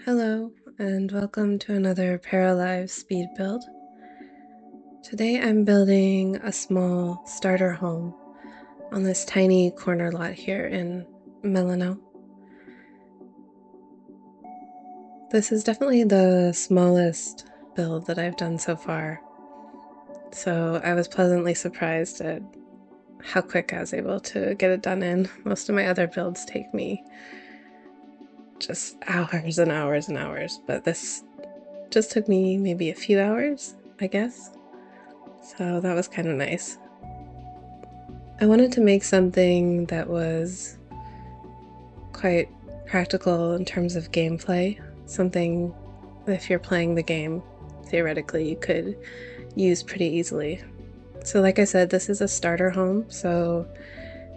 Hello, and welcome to another Paralives speed build. Today I'm building a small starter home on this tiny corner lot here in Melano. This is definitely the smallest build that I've done so far, so I was pleasantly surprised at how quick I was able to get it done in. Most of my other builds take me just hours and hours and hours, but this just took me maybe a few hours, I guess. So that was kind of nice. I wanted to make something that was quite practical in terms of gameplay. Something that if you're playing the game, theoretically you could use pretty easily. So like I said, this is a starter home, so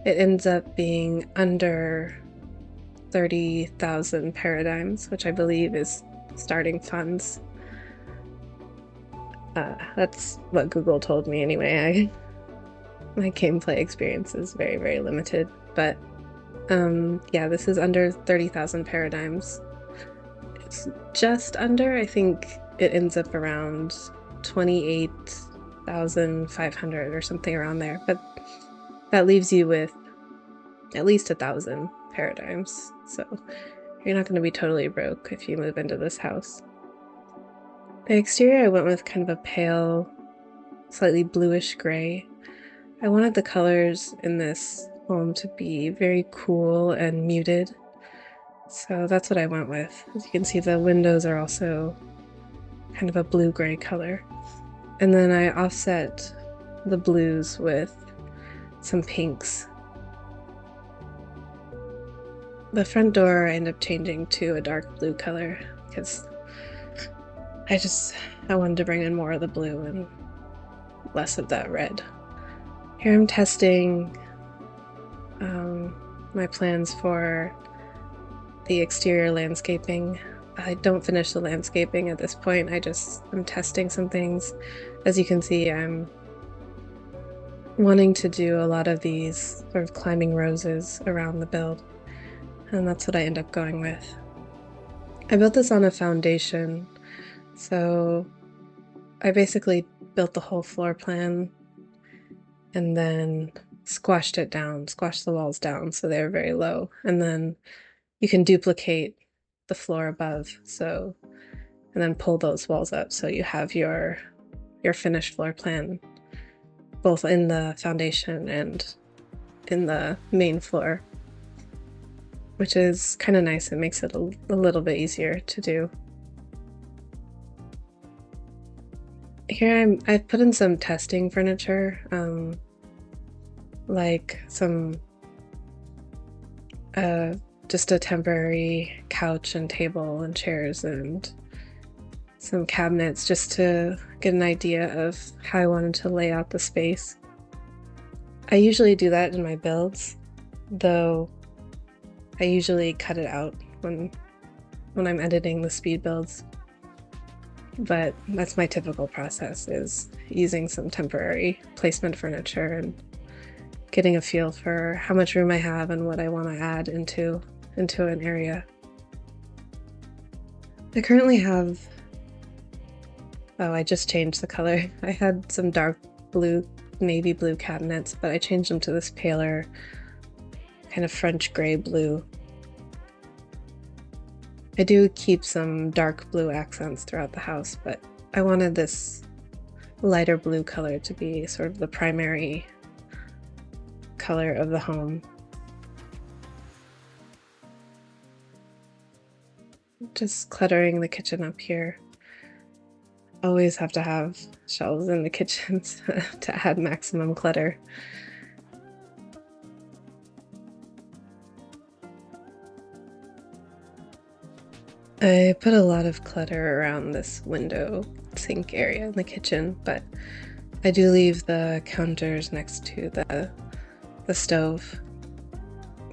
it ends up being under 30,000 paradimes, which I believe is starting funds. That's what Google told me anyway. My gameplay experience is very, very limited, but yeah, this is under 30,000 paradimes. It's just under, I think it ends up around 28,500 or something around there, but that leaves you with at least 1,000 paradimes, so you're not going to be totally broke if you move into this house. The exterior I went with kind of a pale, slightly bluish gray. I wanted the colors in this home to be very cool and muted, so that's what I went with. As you can see, the windows are also kind of a blue-gray color. And then I offset the blues with some pinks. The front door I ended up changing to a dark blue color because I wanted to bring in more of the blue and less of that red. Here I'm testing my plans for the exterior landscaping. I don't finish the landscaping at this point. I'm testing some things. As you can see, I'm wanting to do a lot of these sort of climbing roses around the build, and that's what I end up going with. I built this on a foundation, so I basically built the whole floor plan and then squashed the walls down so they're very low, and then you can duplicate the floor above, and then pull those walls up so you have your finished floor plan both in the foundation and in the main floor, which is kind of nice. It makes it a little bit easier to do. Here I've put in some testing furniture, like some just a temporary couch and table and chairs and some cabinets just to get an idea of how I wanted to lay out the space. I usually do that in my builds, though I usually cut it out when I'm editing the speed builds. But that's my typical process, is using some temporary placement furniture and getting a feel for how much room I have and what I want to add into an area. I currently have, I just changed the color. I had some dark blue, navy blue cabinets, but I changed them to this paler kind of French gray blue. I do keep some dark blue accents throughout the house, but I wanted this lighter blue color to be sort of the primary color of the home. Just cluttering the kitchen up here. Always have to have shelves in the kitchens to add maximum clutter. I put a lot of clutter around this window sink area in the kitchen, but I do leave the counters next to the stove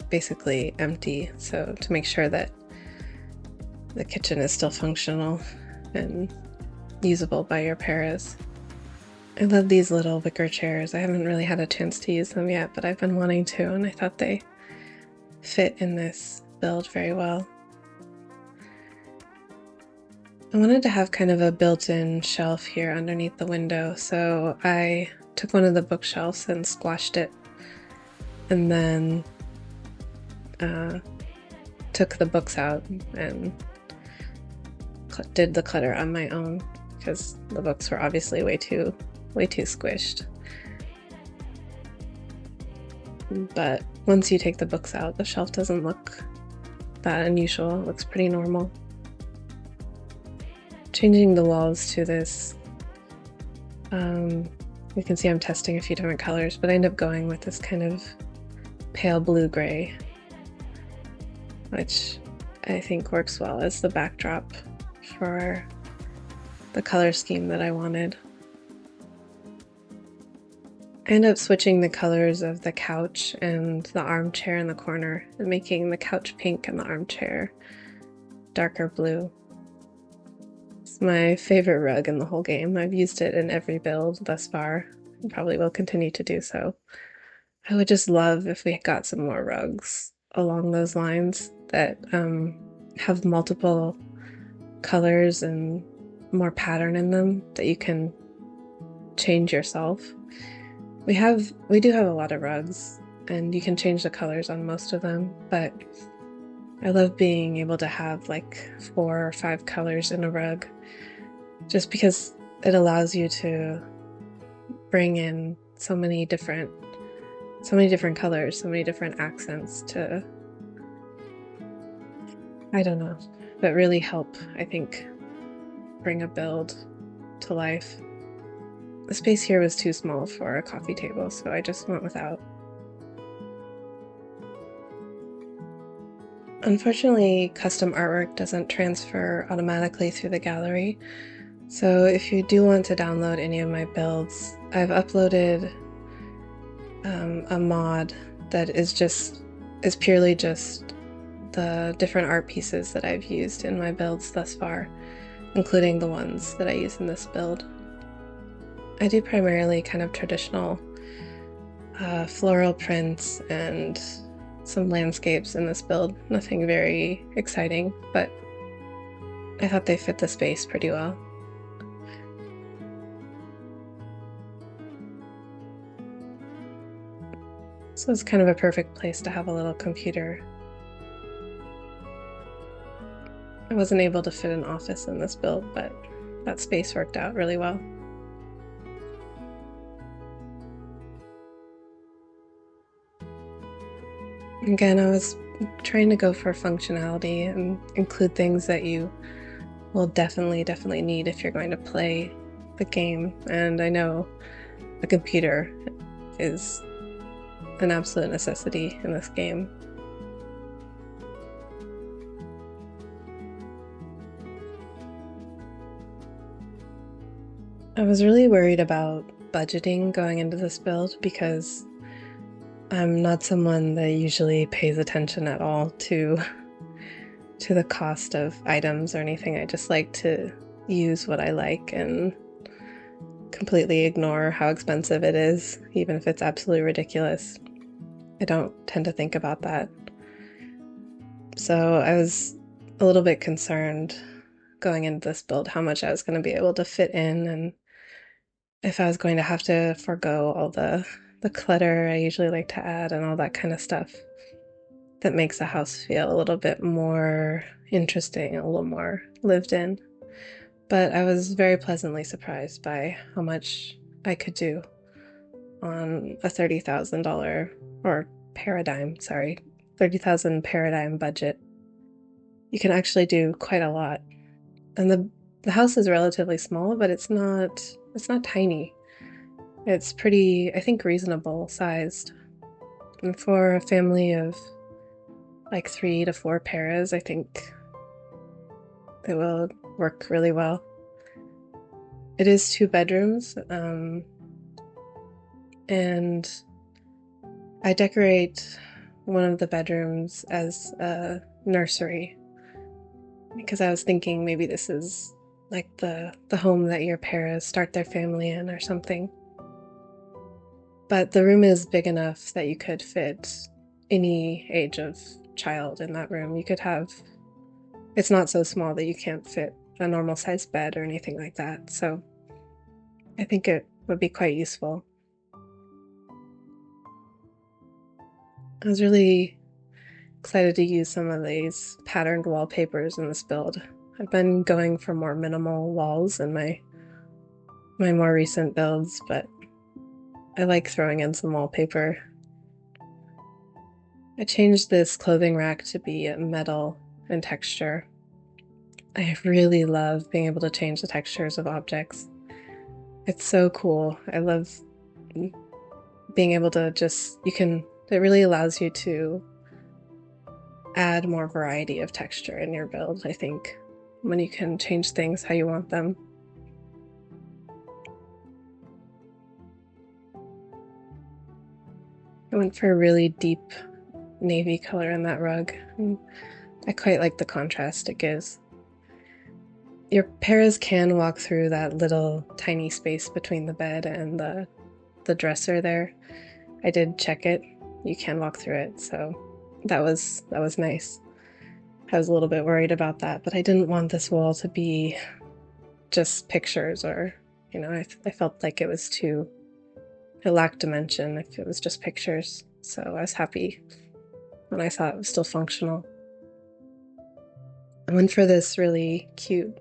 basically empty, so to make sure that the kitchen is still functional and usable by your paras. I love these little wicker chairs. I haven't really had a chance to use them yet, but I've been wanting to, and I thought they fit in this build very well. I wanted to have kind of a built-in shelf here underneath the window, so I took one of the bookshelves and squashed it, and then took the books out and did the clutter on my own because the books were obviously way too squished. But once you take the books out, the shelf doesn't look that unusual. It looks pretty normal. Changing the walls to this, you can see I'm testing a few different colors, but I end up going with this kind of pale blue-gray, which I think works well as the backdrop for the color scheme that I wanted. I end up switching the colors of the couch and the armchair in the corner and making the couch pink and the armchair darker blue. It's my favorite rug in the whole game. I've used it in every build thus far and probably will continue to do so. I would just love if we got some more rugs along those lines that have multiple colors and more pattern in them that you can change yourself. We do have a lot of rugs, and you can change the colors on most of them, but I love being able to have like 4 or 5 colors in a rug, just because it allows you to bring in so many different colors, so many different accents to, I don't know, that really help, I think, bring a build to life. The space here was too small for a coffee table, so I just went without. Unfortunately, custom artwork doesn't transfer automatically through the gallery, so if you do want to download any of my builds, I've uploaded a mod that is purely just the different art pieces that I've used in my builds thus far, including the ones that I use in this build. I do primarily kind of traditional floral prints and some landscapes in this build. Nothing very exciting, but I thought they fit the space pretty well. So it's kind of a perfect place to have a little computer. I wasn't able to fit an office in this build, but that space worked out really well. Again, I was trying to go for functionality and include things that you will definitely need if you're going to play the game, and I know a computer is an absolute necessity in this game. I was really worried about budgeting going into this build because I'm not someone that usually pays attention at all to the cost of items or anything. I just like to use what I like and completely ignore how expensive it is, even if it's absolutely ridiculous. I don't tend to think about that. So I was a little bit concerned going into this build how much I was going to be able to fit in, and if I was going to have to forego all the clutter I usually like to add and all that kind of stuff that makes the house feel a little bit more interesting, a little more lived in. But I was very pleasantly surprised by how much I could do on a $30,000 or $30,000 paradigm budget. You can actually do quite a lot. And the house is relatively small, but it's not tiny. It's pretty, I think, reasonable sized. And for a family of like 3 to 4 paras, I think it will work really well. It is 2 bedrooms, and I decorate one of the bedrooms as a nursery because I was thinking maybe this is like the home that your paras start their family in or something. But the room is big enough that you could fit any age of child in that room. You could have, it's not so small that you can't fit a normal sized bed or anything like that, so I think it would be quite useful. I was really excited to use some of these patterned wallpapers in this build. I've been going for more minimal walls in my more recent builds, but I like throwing in some wallpaper. I changed this clothing rack to be metal in texture. I really love being able to change the textures of objects. It's so cool. I love being able to it really allows you to add more variety of texture in your build, I think, when you can change things how you want them. I went for a really deep navy color in that rug. I quite like the contrast it gives. Your paras can walk through that little tiny space between the bed and the dresser there. I did check it. You can walk through it, so that was nice. I was a little bit worried about that, but I didn't want this wall to be just pictures or, I felt like it lacked dimension if it was just pictures. So I was happy when I saw it was still functional. I went for this really cute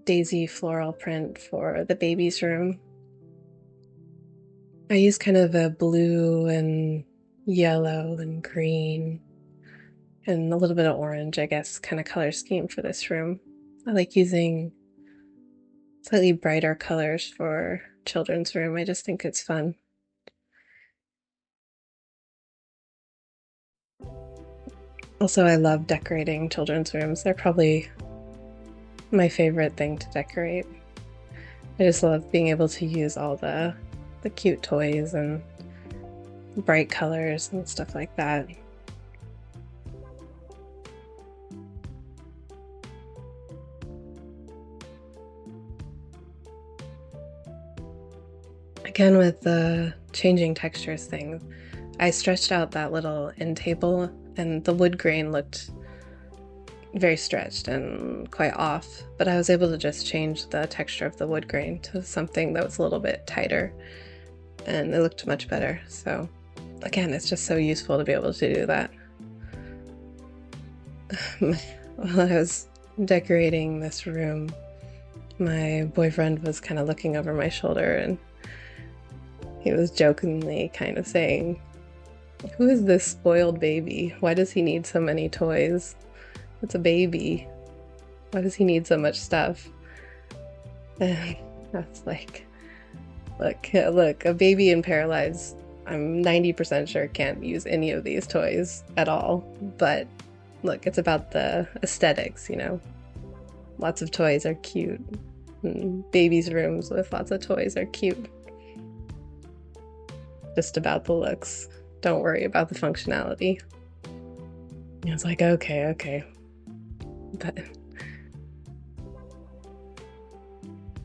daisy floral print for the baby's room. I used kind of a blue and yellow and green and a little bit of orange, I guess, kind of color scheme for this room. I like using slightly brighter colors for children's room. I just think it's fun. Also, I love decorating children's rooms. They're probably my favorite thing to decorate. I just love being able to use all the cute toys and bright colors and stuff like that. Again, with the changing textures thing, I stretched out that little end table and the wood grain looked very stretched and quite off, but I was able to just change the texture of the wood grain to something that was a little bit tighter and it looked much better. So again, it's just so useful to be able to do that. While I was decorating this room, my boyfriend was kind of looking over my shoulder and he was jokingly kind of saying, "Who is this spoiled baby? Why does he need so many toys? It's a baby. Why does he need so much stuff?" And that's like, look, a baby in Paralives, I'm 90% sure can't use any of these toys at all. But look, it's about the aesthetics, Lots of toys are cute. Babies' rooms with lots of toys are cute. Just about the looks. Don't worry about the functionality. I was like, okay. But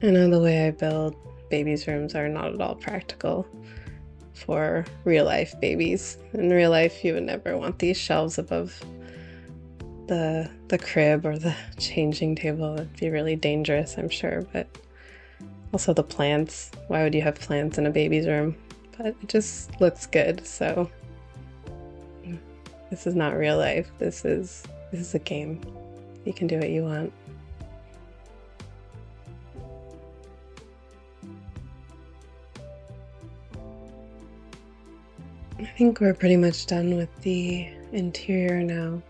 I know the way I build babies' rooms are not at all practical for real life babies. In real life, you would never want these shelves above the crib or the changing table. It'd be really dangerous, I'm sure, but also the plants. Why would you have plants in a baby's room? But it just looks good, so this is not real life. This is a game. You can do what you want. I think we're pretty much done with the interior now,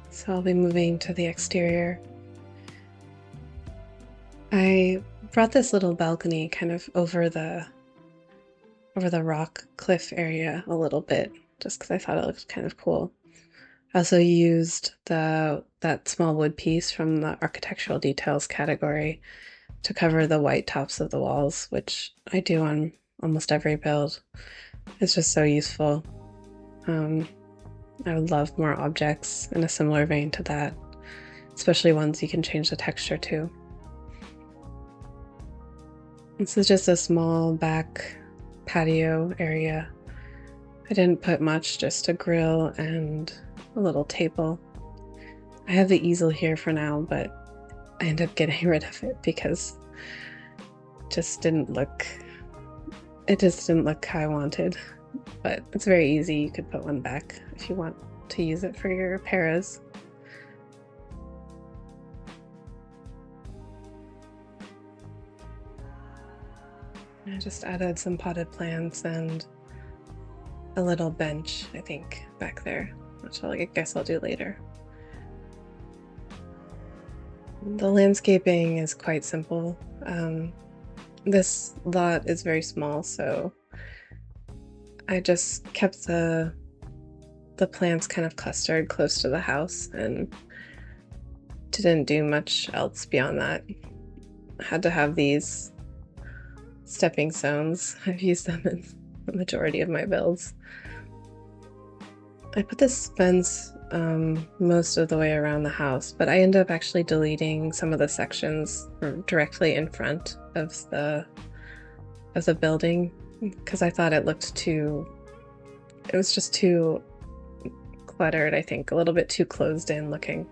so I'll be moving to the exterior. I brought this little balcony kind of over the rock cliff area a little bit, just because I thought it looked kind of cool. I also used that small wood piece from the architectural details category to cover the white tops of the walls, which I do on almost every build. It's just so useful. I would love more objects in a similar vein to that, especially ones you can change the texture to. This is just a small back patio area. I didn't put much, just a grill and a little table. I have the easel here for now, but I ended up getting rid of it because it just didn't look how I wanted. But it's very easy. You could put one back if you want to use it for your paras. I just added some potted plants and a little bench, I think, back there, which I guess I'll do later. The landscaping is quite simple. This lot is very small, so I just kept the plants kind of clustered close to the house and didn't do much else beyond that. I had to have these stepping stones. I've used them in the majority of my builds. I put this fence most of the way around the house, but I ended up actually deleting some of the sections directly in front of the building because I thought it was just too cluttered, I think, a little bit too closed in looking.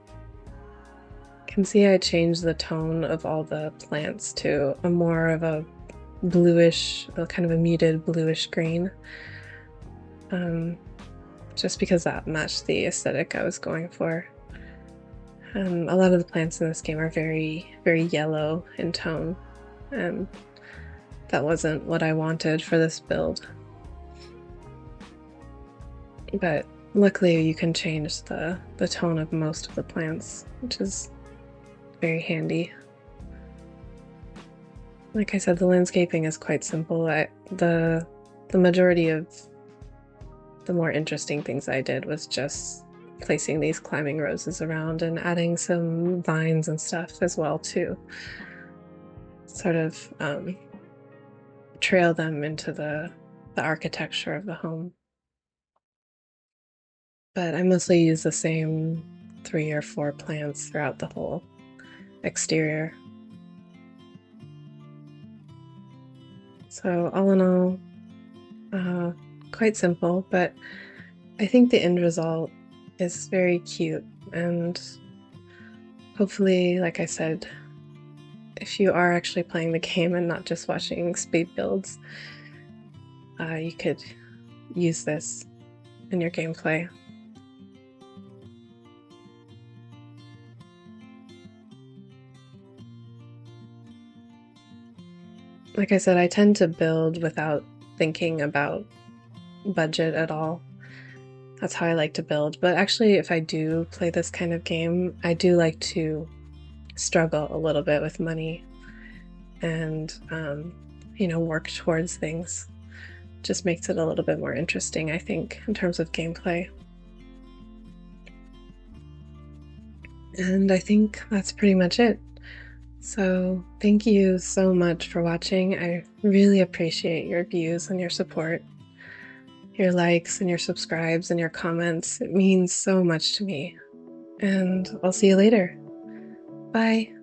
You can see I changed the tone of all the plants to a more of a bluish, kind of a muted bluish green. Just because that matched the aesthetic I was going for. A lot of the plants in this game are very, very yellow in tone, and that wasn't what I wanted for this build. But luckily you can change the tone of most of the plants, which is very handy. Like I said, the landscaping is quite simple. The majority of the more interesting things I did was just placing these climbing roses around and adding some vines and stuff as well to sort of trail them into the architecture of the home. But I mostly use the same 3 or 4 plants throughout the whole exterior. So all in all, quite simple, but I think the end result is very cute, and hopefully, like I said, if you are actually playing the game and not just watching speed builds, you could use this in your gameplay. Like I said, I tend to build without thinking about budget at all. That's how I like to build. But actually, if I do play this kind of game, I do like to struggle a little bit with money and, work towards things. Just makes it a little bit more interesting, I think, in terms of gameplay. And I think that's pretty much it. So thank you so much for watching. I really appreciate your views and your support, your likes and your subscribes and your comments. It means so much to me. And I'll see you later. Bye.